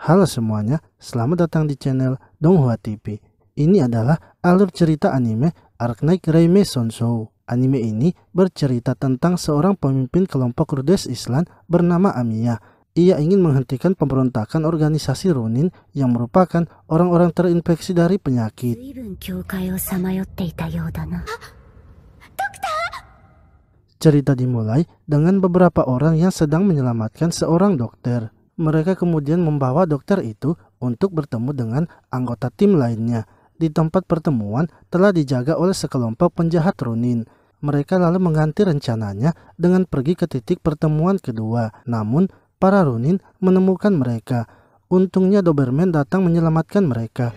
Halo semuanya, selamat datang di channel Donghua TV. Ini adalah alur cerita anime Arknight Reime Sonsou. Anime ini bercerita tentang seorang pemimpin kelompok Rhodes Island bernama Amiya. Ia ingin menghentikan pemberontakan organisasi Ronin yang merupakan orang-orang terinfeksi dari penyakit. Cerita dimulai dengan beberapa orang yang sedang menyelamatkan seorang dokter. Mereka kemudian membawa dokter itu untuk bertemu dengan anggota tim lainnya. Di tempat pertemuan telah dijaga oleh sekelompok penjahat Ronin. Mereka lalu mengganti rencananya dengan pergi ke titik pertemuan kedua. Namun, para Ronin menemukan mereka. Untungnya Doberman datang menyelamatkan mereka.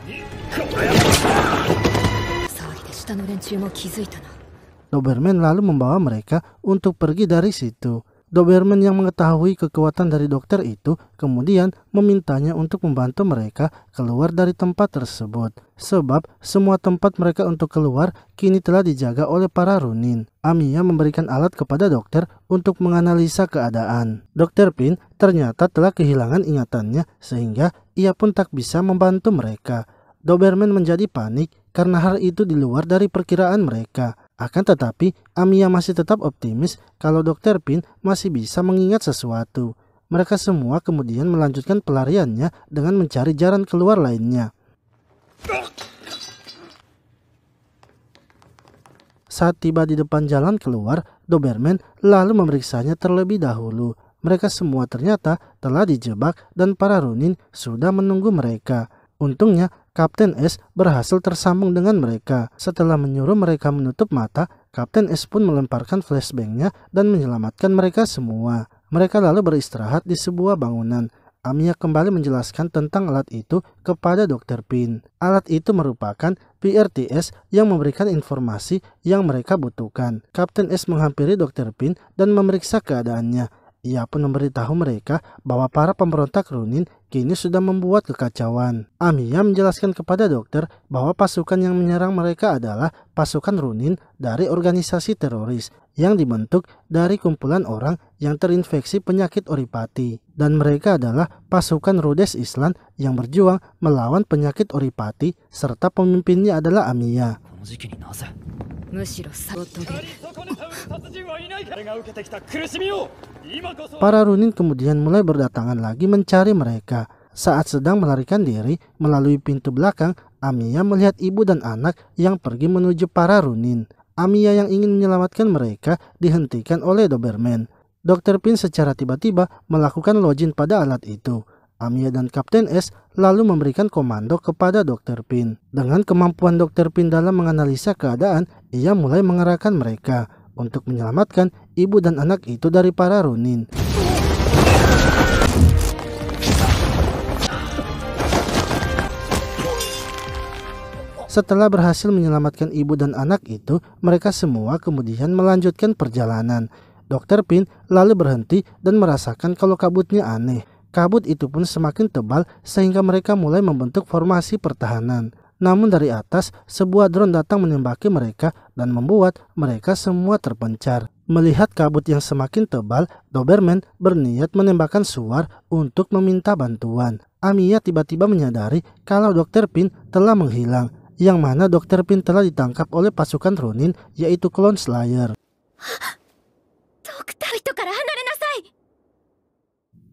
Doberman lalu membawa mereka untuk pergi dari situ. Doberman yang mengetahui kekuatan dari dokter itu kemudian memintanya untuk membantu mereka keluar dari tempat tersebut. Sebab semua tempat mereka untuk keluar kini telah dijaga oleh para Ronin. Amiya memberikan alat kepada dokter untuk menganalisa keadaan. Dr. Pin ternyata telah kehilangan ingatannya sehingga ia pun tak bisa membantu mereka. Doberman menjadi panik karena hal itu di luar dari perkiraan mereka. Akan tetapi, Amiya masih tetap optimis kalau Dr. Pin masih bisa mengingat sesuatu. Mereka semua kemudian melanjutkan pelariannya dengan mencari jalan keluar lainnya. Saat tiba di depan jalan keluar, Doberman lalu memeriksanya terlebih dahulu. Mereka semua ternyata telah dijebak dan para Ronin sudah menunggu mereka. Untungnya, Kapten S berhasil tersambung dengan mereka. Setelah menyuruh mereka menutup mata, Kapten S pun melemparkan flashbangnya dan menyelamatkan mereka semua. Mereka lalu beristirahat di sebuah bangunan. Amiya kembali menjelaskan tentang alat itu kepada Dr. Pin. Alat itu merupakan PRTS yang memberikan informasi yang mereka butuhkan. Kapten S menghampiri Dr. Pin dan memeriksa keadaannya. Ia pun memberitahu mereka bahwa para pemberontak Ronin kini sudah membuat kekacauan. Amiya menjelaskan kepada dokter bahwa pasukan yang menyerang mereka adalah pasukan Ronin dari organisasi teroris yang dibentuk dari kumpulan orang yang terinfeksi penyakit oripati. Dan mereka adalah pasukan Rhodes Island yang berjuang melawan penyakit oripati serta pemimpinnya adalah Amiya. Para Ronin kemudian mulai berdatangan lagi mencari mereka. Saat sedang melarikan diri melalui pintu belakang, Amiya melihat ibu dan anak yang pergi menuju para Ronin. Amiya yang ingin menyelamatkan mereka dihentikan oleh Doberman. Dr. Pin secara tiba-tiba melakukan login pada alat itu. Amiya dan Kapten S lalu memberikan komando kepada Dr. Pin. Dengan kemampuan Dr. Pin dalam menganalisa keadaan, ia mulai mengerahkan mereka untuk menyelamatkan ibu dan anak itu dari para Ronin. Setelah berhasil menyelamatkan ibu dan anak itu, mereka semua kemudian melanjutkan perjalanan. Dr. Pin lalu berhenti dan merasakan kalau kabutnya aneh. Kabut itu pun semakin tebal sehingga mereka mulai membentuk formasi pertahanan. Namun dari atas, sebuah drone datang menembaki mereka dan membuat mereka semua terpencar. Melihat kabut yang semakin tebal, Doberman berniat menembakkan suar untuk meminta bantuan. Amiya tiba-tiba menyadari kalau Dr. Pin telah menghilang, yang mana Dr. Pin telah ditangkap oleh pasukan Ronin yaitu Clone Slayer.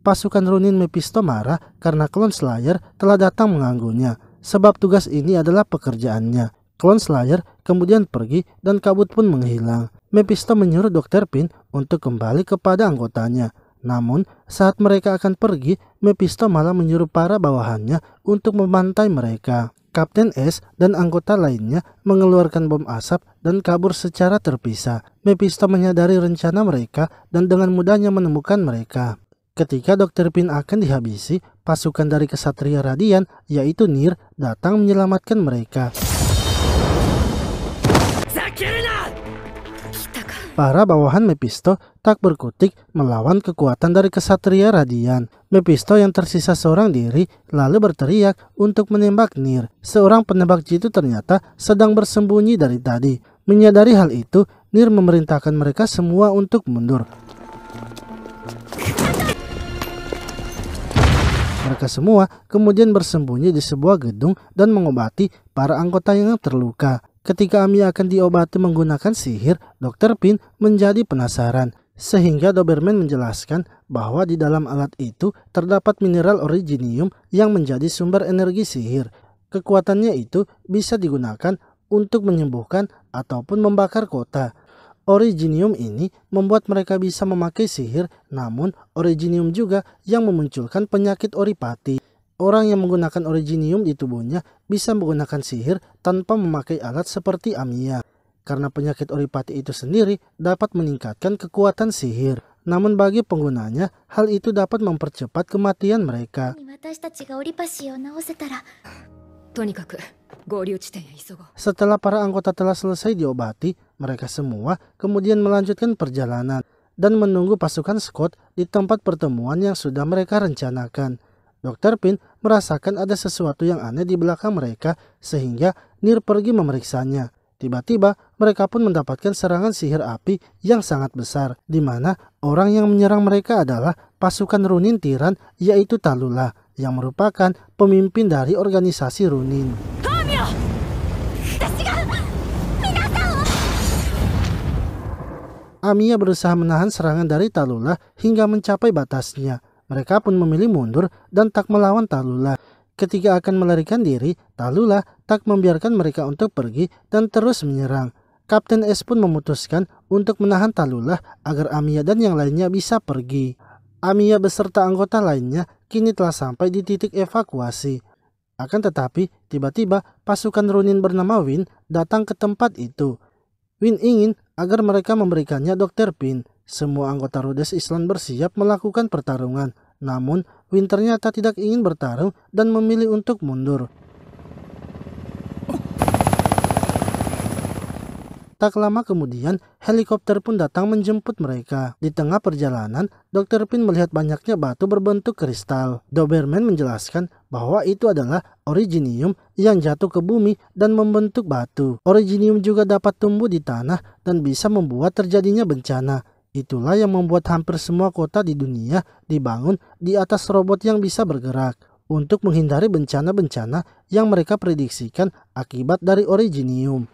Pasukan Ronin Mephisto marah karena Clone Slayer telah datang mengganggunya, sebab tugas ini adalah pekerjaannya. Clone Slayer kemudian pergi dan kabut pun menghilang. Mephisto menyuruh Dr. Pin untuk kembali kepada anggotanya. Namun saat mereka akan pergi, Mephisto malah menyuruh para bawahannya untuk membantai mereka. Kapten S dan anggota lainnya mengeluarkan bom asap dan kabur secara terpisah. Mephisto menyadari rencana mereka dan dengan mudahnya menemukan mereka. Ketika Dr. Pin akan dihabisi, pasukan dari Kesatria Radian yaitu Nier datang menyelamatkan mereka. Para bawahan Mephisto tak berkutik melawan kekuatan dari Kesatria Radian. Mephisto yang tersisa seorang diri lalu berteriak untuk menembak Nier. Seorang penembak jitu ternyata sedang bersembunyi dari tadi. Menyadari hal itu, Nier memerintahkan mereka semua untuk mundur. Mereka semua kemudian bersembunyi di sebuah gedung dan mengobati para anggota yang terluka. Ketika Amiya akan diobati menggunakan sihir, Dr. Pin menjadi penasaran. Sehingga Doberman menjelaskan bahwa di dalam alat itu terdapat mineral originium yang menjadi sumber energi sihir. Kekuatannya itu bisa digunakan untuk menyembuhkan ataupun membakar kota. Originium ini membuat mereka bisa memakai sihir, namun originium juga yang memunculkan penyakit oripati. Orang yang menggunakan originium di tubuhnya bisa menggunakan sihir tanpa memakai alat seperti Amiya. Karena penyakit oripati itu sendiri dapat meningkatkan kekuatan sihir. Namun bagi penggunanya, hal itu dapat mempercepat kematian mereka. Setelah para anggota telah selesai diobati, mereka semua kemudian melanjutkan perjalanan dan menunggu pasukan Scott di tempat pertemuan yang sudah mereka rencanakan. Dr. Pin merasakan ada sesuatu yang aneh di belakang mereka sehingga Nir pergi memeriksanya. Tiba-tiba mereka pun mendapatkan serangan sihir api yang sangat besar, di mana orang yang menyerang mereka adalah pasukan Runin Tiran, yaitu Tallulah, yang merupakan pemimpin dari organisasi Runin. Amiya berusaha menahan serangan dari Tallulah hingga mencapai batasnya. Mereka pun memilih mundur dan tak melawan Tallulah. Ketika akan melarikan diri, Tallulah tak membiarkan mereka untuk pergi dan terus menyerang. Kapten S pun memutuskan untuk menahan Tallulah agar Amiya dan yang lainnya bisa pergi. Amiya beserta anggota lainnya kini telah sampai di titik evakuasi. Akan tetapi, tiba-tiba pasukan Runin bernama Win datang ke tempat itu. Win ingin agar mereka memberikannya Dr. Pin. Semua anggota Rhodes Island bersiap melakukan pertarungan. Namun, Win ternyata tidak ingin bertarung dan memilih untuk mundur. Tak lama kemudian, helikopter pun datang menjemput mereka. Di tengah perjalanan, Dr. Pin melihat banyaknya batu berbentuk kristal. Doberman menjelaskan bahwa itu adalah originium yang jatuh ke bumi dan membentuk batu. Originium juga dapat tumbuh di tanah dan bisa membuat terjadinya bencana. Itulah yang membuat hampir semua kota di dunia dibangun di atas robot yang bisa bergerak untuk menghindari bencana-bencana yang mereka prediksikan akibat dari originium.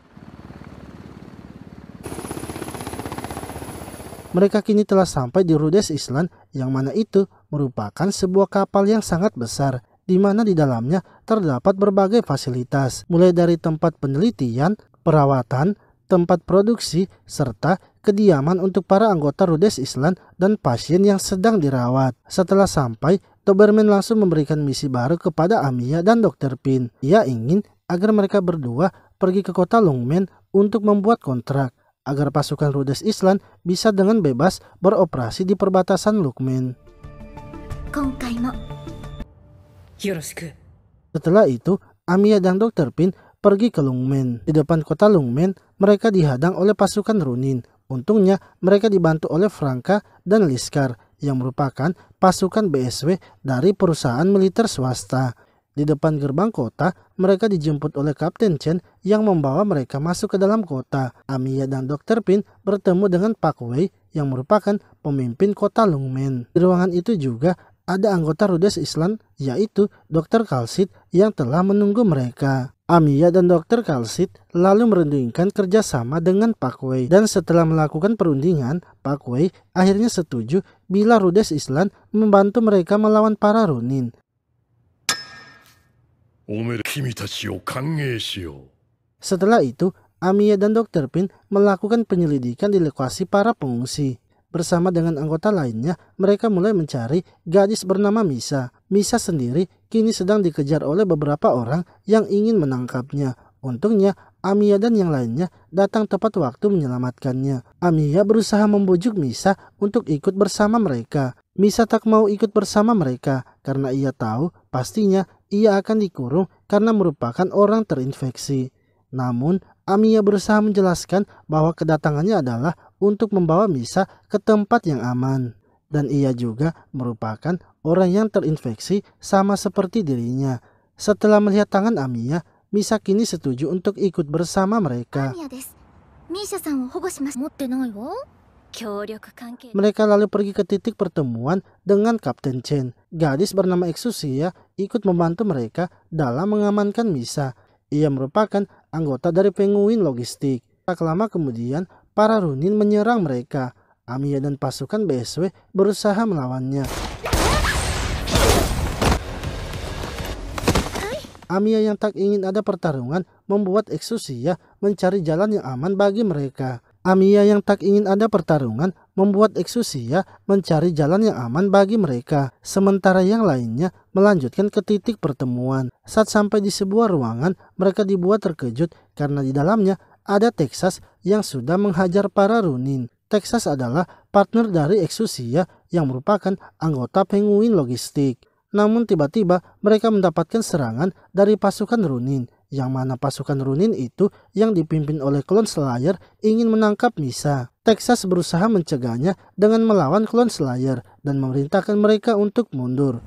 Mereka kini telah sampai di Rhodes Island yang mana itu merupakan sebuah kapal yang sangat besar di mana di dalamnya terdapat berbagai fasilitas mulai dari tempat penelitian, perawatan, tempat produksi, serta kediaman untuk para anggota Rhodes Island dan pasien yang sedang dirawat. Setelah sampai, Doberman langsung memberikan misi baru kepada Amiya dan Dr. Pin. Ia ingin agar mereka berdua pergi ke kota Lungmen untuk membuat kontrak agar pasukan Rhodes Island bisa dengan bebas beroperasi di perbatasan Lungmen. Setelah itu, Amiya dan Dr. Pin pergi ke Lungmen. Di depan kota Lungmen, mereka dihadang oleh pasukan Runin. Untungnya, mereka dibantu oleh Franka dan Liskar yang merupakan pasukan BSW dari perusahaan militer swasta. Di depan gerbang kota, mereka dijemput oleh Kapten Chen yang membawa mereka masuk ke dalam kota. Amiya dan Dr. Pin bertemu dengan Pak Wei yang merupakan pemimpin kota Lungmen. Di ruangan itu juga ada anggota Rhodes Island yaitu Dr. Kalsit yang telah menunggu mereka. Amiya dan Dr. Kalsit lalu merundingkan kerjasama dengan Pak Wei. Dan setelah melakukan perundingan, Pak Wei akhirnya setuju bila Rhodes Island membantu mereka melawan para Runin. Setelah itu, Amiya dan Dr. Pin melakukan penyelidikan di lokasi para pengungsi. Bersama dengan anggota lainnya, mereka mulai mencari gadis bernama Misa. Misa sendiri kini sedang dikejar oleh beberapa orang yang ingin menangkapnya. Untungnya, Amiya dan yang lainnya datang tepat waktu menyelamatkannya. Amiya berusaha membujuk Misa untuk ikut bersama mereka. Misa tak mau ikut bersama mereka karena ia tahu pastinya ia akan dikurung karena merupakan orang terinfeksi. Namun, Amiya berusaha menjelaskan bahwa kedatangannya adalah untuk membawa Misa ke tempat yang aman. Dan ia juga merupakan orang yang terinfeksi sama seperti dirinya. Setelah melihat tangan Amiya, Misa kini setuju untuk ikut bersama mereka. Mereka lalu pergi ke titik pertemuan dengan Kapten Chen. Gadis bernama Exusia ikut membantu mereka dalam mengamankan Misa. Ia merupakan anggota dari Penguin Logistik. Tak lama kemudian, para Ronin menyerang mereka. Amiya dan pasukan BSW berusaha melawannya. Amiya yang tak ingin ada pertarungan membuat Exusia mencari jalan yang aman bagi mereka. Amiya yang tak ingin ada pertarungan membuat Exusia mencari jalan yang aman bagi mereka. Sementara yang lainnya melanjutkan ke titik pertemuan. Saat sampai di sebuah ruangan, mereka dibuat terkejut karena di dalamnya ada Texas yang sudah menghajar para Ronin. Texas adalah partner dari Exusia yang merupakan anggota Penguin Logistik. Namun tiba-tiba mereka mendapatkan serangan dari pasukan Ronin, yang mana pasukan Ronin itu yang dipimpin oleh Clone Slayer ingin menangkap Misa. Texas berusaha mencegahnya dengan melawan Clone Slayer dan memerintahkan mereka untuk mundur.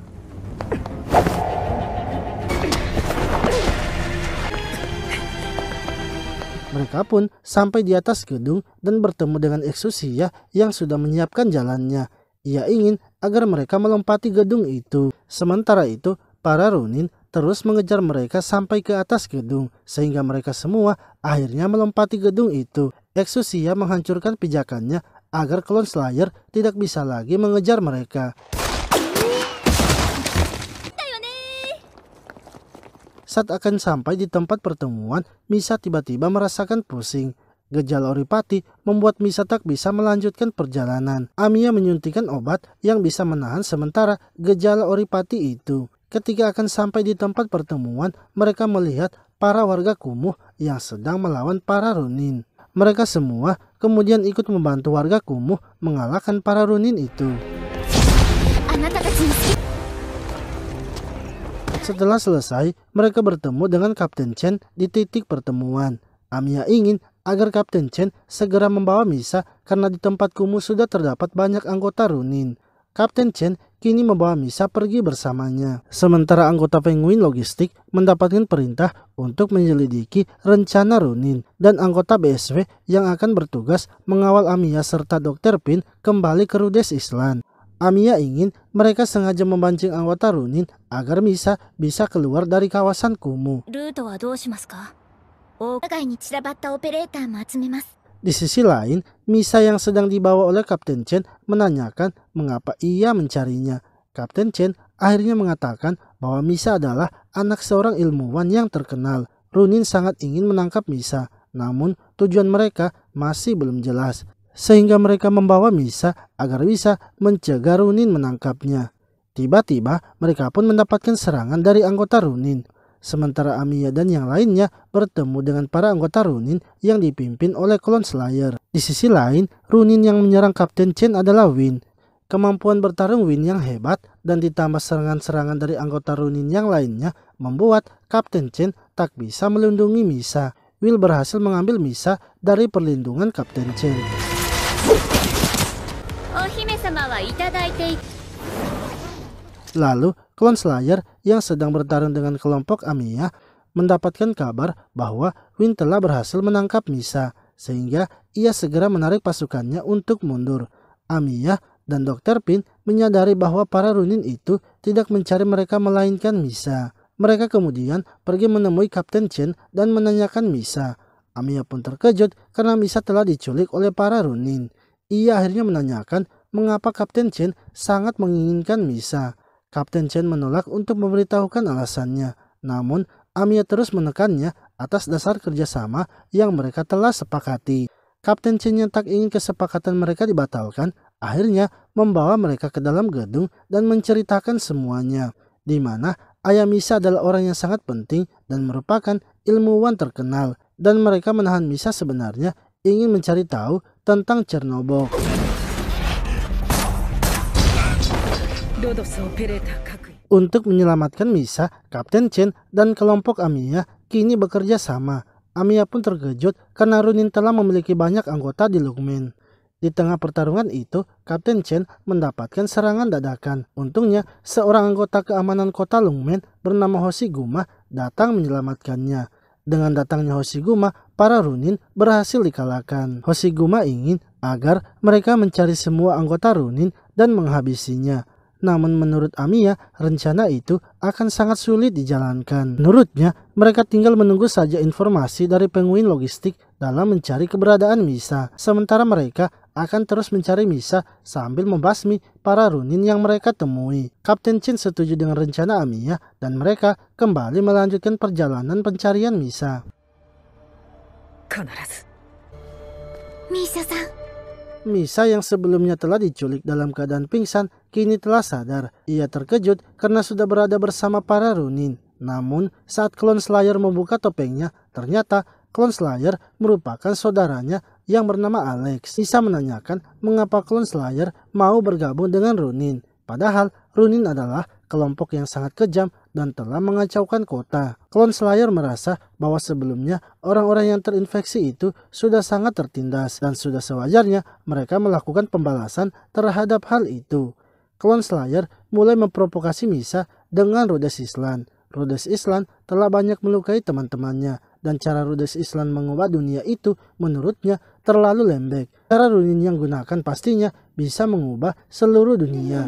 Mereka pun sampai di atas gedung dan bertemu dengan Exusia yang sudah menyiapkan jalannya. Ia ingin agar mereka melompati gedung itu. Sementara itu, para Ronin terus mengejar mereka sampai ke atas gedung, sehingga mereka semua akhirnya melompati gedung itu. Exusia menghancurkan pijakannya agar Clone Slayer tidak bisa lagi mengejar mereka. Saat akan sampai di tempat pertemuan, Misa tiba-tiba merasakan pusing. Gejala oripati membuat Misa tak bisa melanjutkan perjalanan. Amiya menyuntikkan obat yang bisa menahan sementara gejala oripati itu. Ketika akan sampai di tempat pertemuan, mereka melihat para warga kumuh yang sedang melawan para Ronin. Mereka semua kemudian ikut membantu warga kumuh mengalahkan para Ronin itu. Setelah selesai, mereka bertemu dengan Kapten Chen di titik pertemuan. Amiya ingin agar Kapten Chen segera membawa Misa karena di tempat kumuh sudah terdapat banyak anggota Ronin. Kapten Chen kini membawa Misa pergi bersamanya. Sementara anggota Penguin Logistik mendapatkan perintah untuk menyelidiki rencana Ronin dan anggota BSW yang akan bertugas mengawal Amiya serta Dr. Pin kembali ke Rhodes Island. Amiya ingin mereka sengaja membancing anggota Ronin agar Misa bisa keluar dari kawasan kumuh. Di sisi lain, Misa yang sedang dibawa oleh Kapten Chen menanyakan mengapa ia mencarinya. Kapten Chen akhirnya mengatakan bahwa Misa adalah anak seorang ilmuwan yang terkenal. Ronin sangat ingin menangkap Misa, namun tujuan mereka masih belum jelas. Sehingga mereka membawa Misa agar bisa mencegah Ronin menangkapnya. Tiba-tiba mereka pun mendapatkan serangan dari anggota Ronin. Sementara Amiya dan yang lainnya bertemu dengan para anggota Ronin yang dipimpin oleh Clone Slayer. Di sisi lain, Ronin yang menyerang Kapten Chen adalah Win. Kemampuan bertarung Win yang hebat dan ditambah serangan-serangan dari anggota Ronin yang lainnya membuat Kapten Chen tak bisa melindungi Misa. Will berhasil mengambil Misa dari perlindungan Kapten Chen. Lalu, Clone Slayer yang sedang bertarung dengan kelompok Amiya mendapatkan kabar bahwa Win telah berhasil menangkap Misa, sehingga ia segera menarik pasukannya untuk mundur. Amiya dan Dr. Pin menyadari bahwa para Ronin itu tidak mencari mereka melainkan Misa. Mereka kemudian pergi menemui Kapten Chen dan menanyakan Misa. Amiya pun terkejut karena Misa telah diculik oleh para Ronin. Ia akhirnya menanyakan mengapa Kapten Chen sangat menginginkan Misa. Kapten Chen menolak untuk memberitahukan alasannya. Namun, Amiya terus menekannya atas dasar kerjasama yang mereka telah sepakati. Kapten Chen yang tak ingin kesepakatan mereka dibatalkan, akhirnya membawa mereka ke dalam gedung dan menceritakan semuanya. Di mana ayah Misa adalah orang yang sangat penting dan merupakan ilmuwan terkenal. Dan mereka menahan Misa sebenarnya ingin mencari tahu tentang Chernobog. Untuk menyelamatkan Misa, Kapten Chen dan kelompok Amiya kini bekerja sama. Amiya pun terkejut karena Ronin telah memiliki banyak anggota di Lungmen. Di tengah pertarungan itu, Kapten Chen mendapatkan serangan dadakan. Untungnya, seorang anggota keamanan kota Lungmen bernama Hoshiguma datang menyelamatkannya. Dengan datangnya Hoshiguma, para Ronin berhasil dikalahkan. Hoshiguma ingin agar mereka mencari semua anggota Ronin dan menghabisinya. Namun menurut Amiya, rencana itu akan sangat sulit dijalankan. Menurutnya, mereka tinggal menunggu saja informasi dari penguin logistik dalam mencari keberadaan Misa. Sementara mereka akan terus mencari Misa sambil membasmi para Ronin yang mereka temui. Kapten Chen setuju dengan rencana Amiya dan mereka kembali melanjutkan perjalanan pencarian Misa. Misa yang sebelumnya telah diculik dalam keadaan pingsan, kini telah sadar. Ia terkejut karena sudah berada bersama para Ronin. Namun, saat Clone Slayer membuka topengnya, ternyata Clone Slayer merupakan saudaranya yang bernama Alex. Misa menanyakan mengapa Clone Slayer mau bergabung dengan Ronin. Padahal, Ronin adalah kelompok yang sangat kejam dan telah mengacaukan kota. Clone Slayer merasa bahwa sebelumnya orang-orang yang terinfeksi itu sudah sangat tertindas dan sudah sewajarnya mereka melakukan pembalasan terhadap hal itu. Clone Slayer mulai memprovokasi Misa dengan Rhodes Island. Rhodes Island telah banyak melukai teman-temannya dan cara Rhodes Island mengubah dunia itu menurutnya terlalu lembek. Cara Ronin yang gunakan pastinya bisa mengubah seluruh dunia.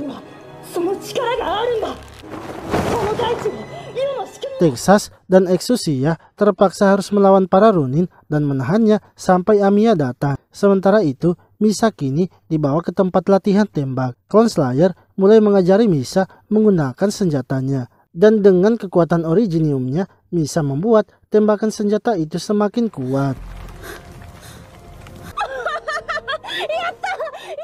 Texas dan Exosia terpaksa harus melawan para Ronin dan menahannya sampai Amiya datang. Sementara itu, Misa kini dibawa ke tempat latihan tembak. Clone Slayer mulai mengajari Misa menggunakan senjatanya. Dan dengan kekuatan originiumnya, Misa membuat tembakan senjata itu semakin kuat.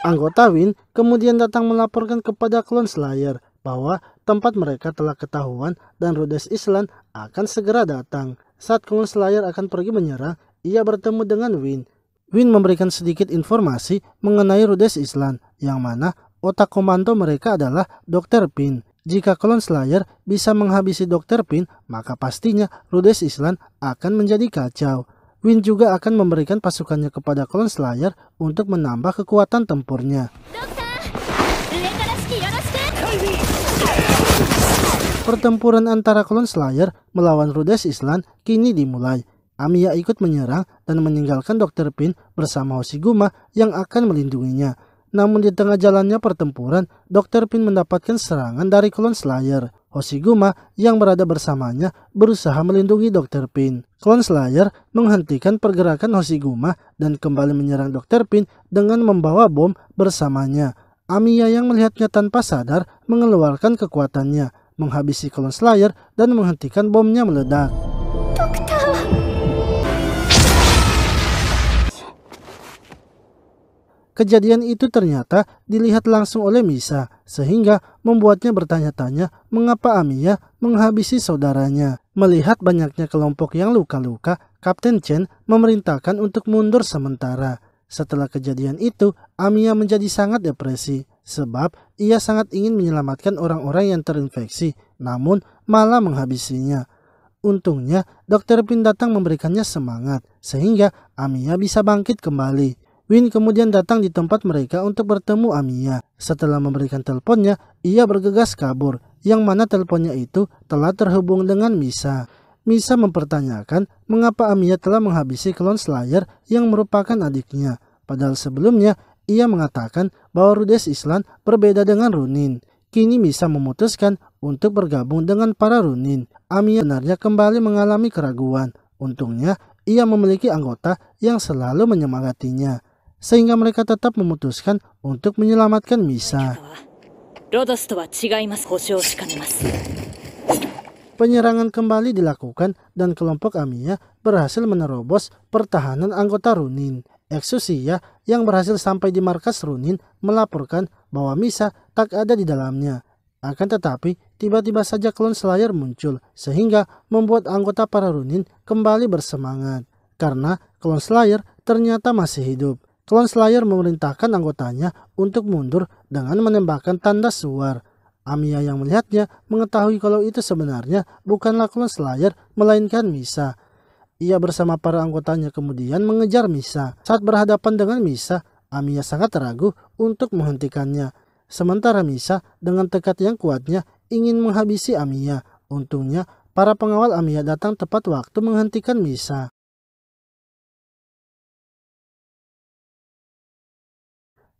Anggota Win kemudian datang melaporkan kepada Clone Slayer bahwa tempat mereka telah ketahuan dan Rhodes Island akan segera datang. Saat Clone Slayer akan pergi menyerang, ia bertemu dengan Win. Win memberikan sedikit informasi mengenai Rhodes Island, yang mana otak komando mereka adalah Dr. Pin. Jika Clone Slayer bisa menghabisi Dr. Pin, maka pastinya Rhodes Island akan menjadi kacau. Win juga akan memberikan pasukannya kepada Clone Slayer untuk menambah kekuatan tempurnya. Pertempuran antara Clone Slayer melawan Rhodes Island kini dimulai. Amiya ikut menyerang dan meninggalkan Dr. Pin bersama Hoshiguma yang akan melindunginya. Namun di tengah jalannya pertempuran, Dr. Pin mendapatkan serangan dari Clone Slayer. Hoshiguma yang berada bersamanya berusaha melindungi Dr. Pin. Clone Slayer menghentikan pergerakan Hoshiguma dan kembali menyerang Dr. Pin dengan membawa bom bersamanya. Amiya yang melihatnya tanpa sadar mengeluarkan kekuatannya, menghabisi Clone Slayer dan menghentikan bomnya meledak. Kejadian itu ternyata dilihat langsung oleh Misa, sehingga membuatnya bertanya-tanya mengapa Amiya menghabisi saudaranya. Melihat banyaknya kelompok yang luka-luka, Kapten Chen memerintahkan untuk mundur sementara. Setelah kejadian itu, Amiya menjadi sangat depresi, sebab ia sangat ingin menyelamatkan orang-orang yang terinfeksi, namun malah menghabisinya. Untungnya, Dr. Pin datang memberikannya semangat, sehingga Amiya bisa bangkit kembali. Win kemudian datang di tempat mereka untuk bertemu Amiya. Setelah memberikan teleponnya, ia bergegas kabur, yang mana teleponnya itu telah terhubung dengan Misa. Misa mempertanyakan mengapa Amiya telah menghabisi Clone Slayer yang merupakan adiknya. Padahal sebelumnya, ia mengatakan bahwa Rhodes Island berbeda dengan Ronin. Kini Misa memutuskan untuk bergabung dengan para Ronin. Amiya benarnya kembali mengalami keraguan. Untungnya, ia memiliki anggota yang selalu menyemangatinya, sehingga mereka tetap memutuskan untuk menyelamatkan Misa. Penyerangan kembali dilakukan dan kelompok Amiya berhasil menerobos pertahanan anggota Ronin. Exosia yang berhasil sampai di markas Ronin melaporkan bahwa Misa tak ada di dalamnya. Akan tetapi, tiba-tiba saja Clone Slayer muncul, sehingga membuat anggota para Ronin kembali bersemangat. Karena Clone Slayer ternyata masih hidup. Clone Slayer memerintahkan anggotanya untuk mundur dengan menembakkan tanda suar. Amiya yang melihatnya mengetahui kalau itu sebenarnya bukanlah Clone Slayer melainkan Misa. Ia bersama para anggotanya kemudian mengejar Misa. Saat berhadapan dengan Misa, Amiya sangat ragu untuk menghentikannya. Sementara Misa dengan tekad yang kuatnya ingin menghabisi Amiya. Untungnya Para pengawal Amiya datang tepat waktu menghentikan misa.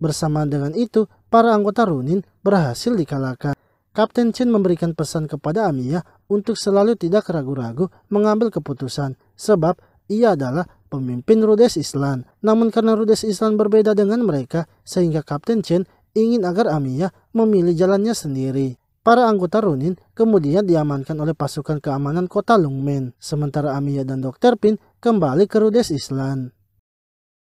Bersamaan dengan itu, para anggota Runin berhasil dikalahkan. Kapten Chen memberikan pesan kepada Amiya untuk selalu tidak ragu-ragu mengambil keputusan, sebab ia adalah pemimpin Rhodes Island. Namun karena Rhodes Island berbeda dengan mereka, sehingga Kapten Chen ingin agar Amiya memilih jalannya sendiri. Para anggota Runin kemudian diamankan oleh pasukan keamanan kota Lungmen, sementara Amiya dan Dr. Pin kembali ke Rhodes Island.